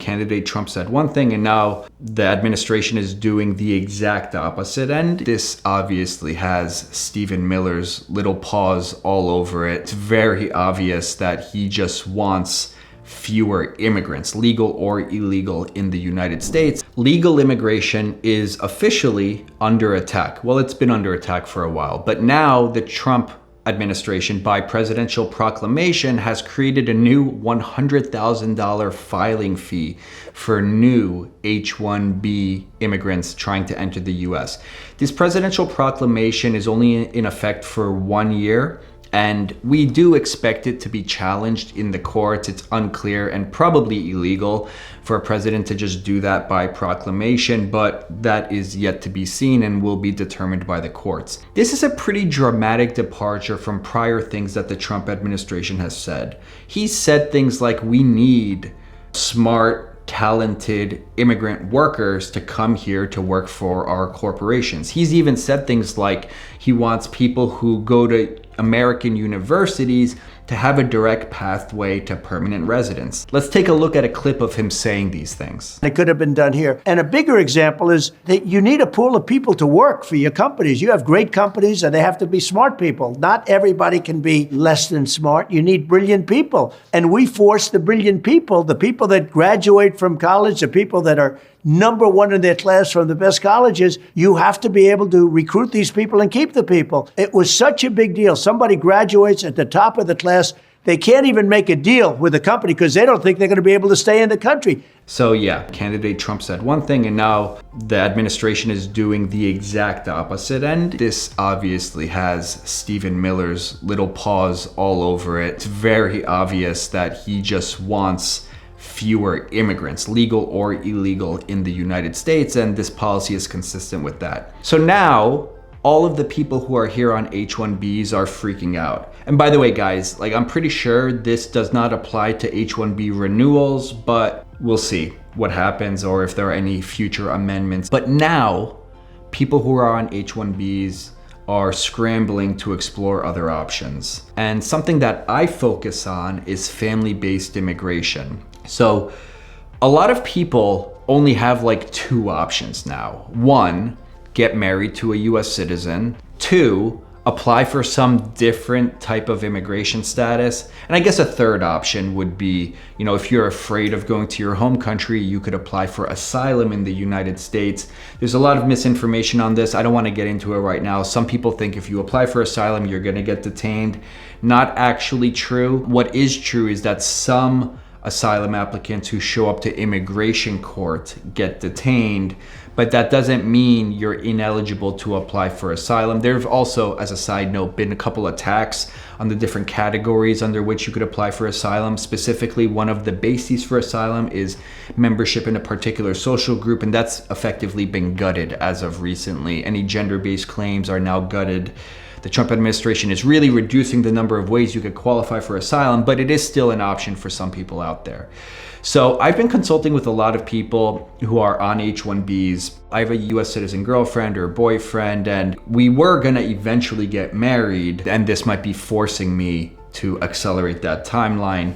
candidate Trump said one thing and now the administration is doing the exact opposite. And this obviously has Stephen Miller's little paws all over it. It's very obvious that he just wants fewer immigrants, legal or illegal, in the United States. Legal immigration is officially under attack. Well, it's been under attack for a while, but now the Trump administration, by Presidential Proclamation, has created a new $100,000 filing fee for new H-1B immigrants trying to enter the US. This Presidential Proclamation is only in effect for 1 year, and we do expect it to be challenged in the courts. It's unclear and probably illegal for a president to just do that by proclamation, but that is yet to be seen and will be determined by the courts. This is a pretty dramatic departure from prior things that the Trump administration has said. He said things like, we need smart, talented immigrant workers to come here to work for our corporations. He's even said things like he wants people who go to American universities to have a direct pathway to permanent residence. Let's take a look at a clip of him saying these things. It could have been done here. And a bigger example is that you need a pool of people to work for your companies. You have great companies and they have to be smart people. Not everybody can be less than smart. You need brilliant people. And we force the brilliant people, the people that graduate from college, the people that are number one in their class from the best colleges, you have to be able to recruit these people and keep the people. It was such a big deal. Somebody graduates at the top of the class, they can't even make a deal with the company because they don't think they're going to be able to stay in the country. So yeah, candidate Trump said one thing and now the administration is doing the exact opposite. And this obviously has Stephen Miller's little paws all over it. It's very obvious that he just wants fewer immigrants, legal or illegal, in the United States, and this policy is consistent with that. So now all of the people who are here on H-1Bs are freaking out. And by the way, guys, I'm pretty sure this does not apply to H-1B renewals, but we'll see what happens or if there are any future amendments. But now people who are on H-1Bs are scrambling to explore other options. And something that I focus on is family-based immigration. So a lot of people only have two options now. One, get married to a US citizen. Two, apply for some different type of immigration status. And I guess a third option would be, if you're afraid of going to your home country, you could apply for asylum in the United States. There's a lot of misinformation on this. I don't want to get into it right now. Some people think if you apply for asylum, you're going to get detained. Not actually true. What is true is that some asylum applicants who show up to immigration court get detained, but that doesn't mean you're ineligible to apply for asylum. There have also, as a side note, been a couple attacks on the different categories under which you could apply for asylum. Specifically, one of the bases for asylum is membership in a particular social group, and that's effectively been gutted as of recently. Any gender-based claims are now gutted. The Trump administration is really reducing the number of ways you could qualify for asylum, but it is still an option for some people out there. So I've been consulting with a lot of people who are on H-1Bs. I have a US citizen girlfriend or boyfriend, and we were gonna eventually get married, and this might be forcing me to accelerate that timeline.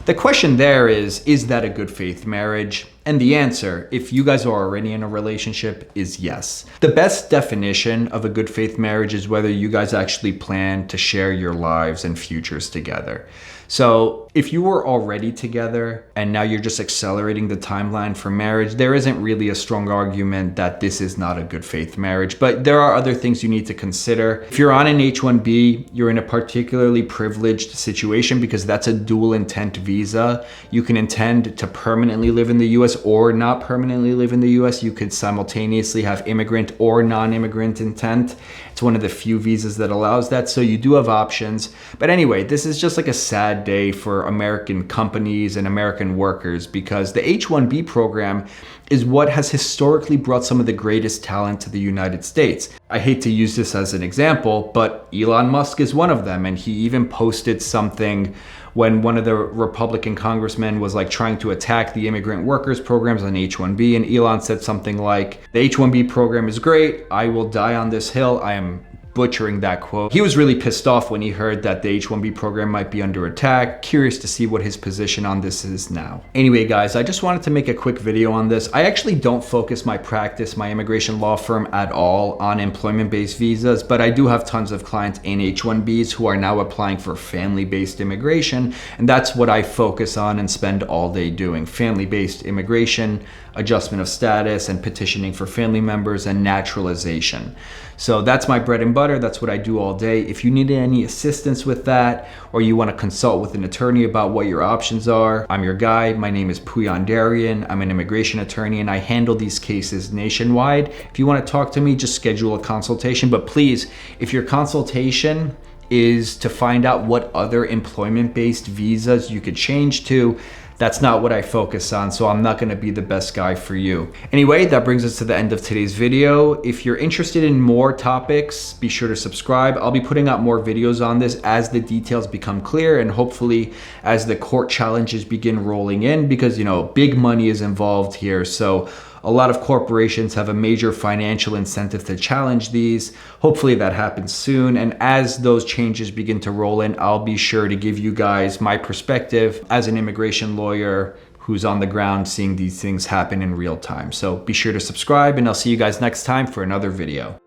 The question there is that a good faith marriage? And the answer, if you guys are already in a relationship, is yes. The best definition of a good faith marriage is whether you guys actually plan to share your lives and futures together. So if you were already together and now you're just accelerating the timeline for marriage, there isn't really a strong argument that this is not a good faith marriage, but there are other things you need to consider. If you're on an H-1B, you're in a particularly privileged situation because that's a dual intent visa. You can intend to permanently live in the US or not permanently live in the US. You could simultaneously have immigrant or non-immigrant intent. It's one of the few visas that allows that, so you do have options. But anyway, this is just a sad day for American companies and American workers because the H-1B program is what has historically brought some of the greatest talent to the United States. I hate to use this as an example, but Elon Musk is one of them, and he even posted something when one of the Republican congressmen was trying to attack the immigrant workers programs on H-1B, and Elon said something like, the H-1B program is great, I will die on this hill, I am butchering that quote. He was really pissed off when he heard that the H-1B program might be under attack. Curious to see what his position on this is now. Anyway, guys, I just wanted to make a quick video on this. I actually don't focus my practice, my immigration law firm at all on employment-based visas, but I do have tons of clients in H-1Bs who are now applying for family-based immigration, and that's what I focus on and spend all day doing. Family-based immigration, adjustment of status, and petitioning for family members and naturalization. So that's my bread and butter. That's what I do all day. If you need any assistance with that, or you want to consult with an attorney about what your options are, I'm your guy. My name is Puyan Darian. I'm an immigration attorney and I handle these cases nationwide. If you want to talk to me, just schedule a consultation. But please, if your consultation is to find out what other employment-based visas you could change to, that's not what I focus on, so I'm not gonna be the best guy for you. Anyway, that brings us to the end of today's video. If you're interested in more topics, be sure to subscribe. I'll be putting out more videos on this as the details become clear and hopefully as the court challenges begin rolling in, because big money is involved here. So a lot of corporations have a major financial incentive to challenge these. Hopefully that happens soon. And as those changes begin to roll in, I'll be sure to give you guys my perspective as an immigration lawyer who's on the ground seeing these things happen in real time. So be sure to subscribe and I'll see you guys next time for another video.